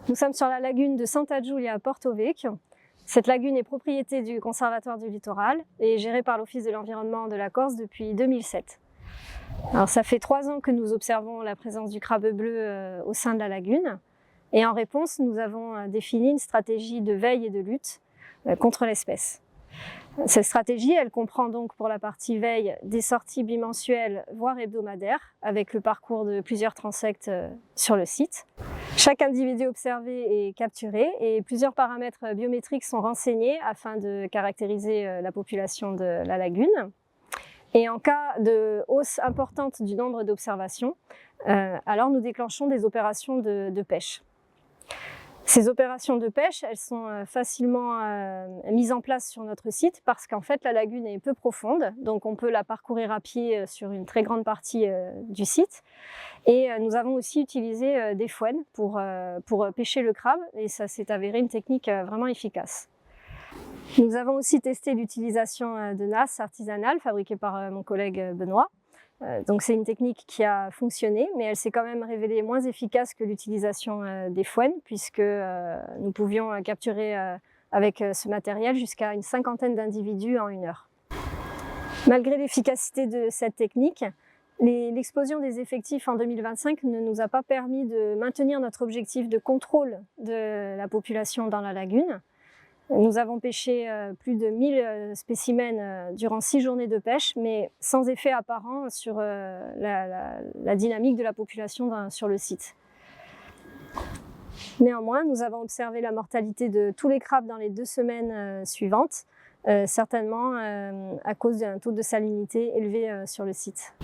Nous sommes sur la lagune de Santa Giulia à Porto Vecchio. Cette lagune est propriété du Conservatoire du Littoral et gérée par l'Office de l'environnement de la Corse depuis 2007. Alors, ça fait 3 ans que nous observons la présence du crabe bleu au sein de la lagune. Et en réponse, nous avons défini une stratégie de veille et de lutte contre l'espèce. Cette stratégie, elle comprend donc pour la partie veille des sorties bimensuelles, voire hebdomadaires, avec le parcours de plusieurs transects sur le site. Chaque individu observé est capturé et plusieurs paramètres biométriques sont renseignés afin de caractériser la population de la lagune. Et en cas de hausse importante du nombre d'observations, alors nous déclenchons des opérations de pêche. Ces opérations de pêche, elles sont facilement mises en place sur notre site parce qu'en fait la lagune est peu profonde, donc on peut la parcourir à pied sur une très grande partie du site. Et nous avons aussi utilisé des fouennes pour pêcher le crabe et ça s'est avéré une technique vraiment efficace. Nous avons aussi testé l'utilisation de nasses artisanales fabriquées par mon collègue Benoît. Donc c'est une technique qui a fonctionné, mais elle s'est quand même révélée moins efficace que l'utilisation des fouennes, puisque nous pouvions capturer avec ce matériel jusqu'à une 50aine d'individus en 1 heure. Malgré l'efficacité de cette technique, l'explosion des effectifs en 2025 ne nous a pas permis de maintenir notre objectif de contrôle de la population dans la lagune. Nous avons pêché plus de 1000 spécimens durant 6 journées de pêche, mais sans effet apparent sur la dynamique de la population sur le site. Néanmoins, nous avons observé la mortalité de tous les crabes dans les 2 semaines suivantes, certainement à cause d'un taux de salinité élevé sur le site.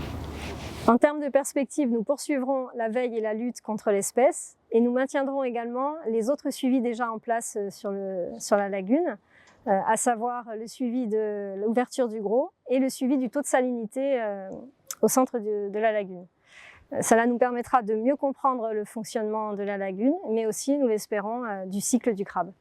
En termes de perspective, nous poursuivrons la veille et la lutte contre l'espèce et nous maintiendrons également les autres suivis déjà en place sur la lagune, à savoir le suivi de l'ouverture du gros et le suivi du taux de salinité au centre de la lagune. Cela nous permettra de mieux comprendre le fonctionnement de la lagune, mais aussi, nous l'espérons, du cycle du crabe.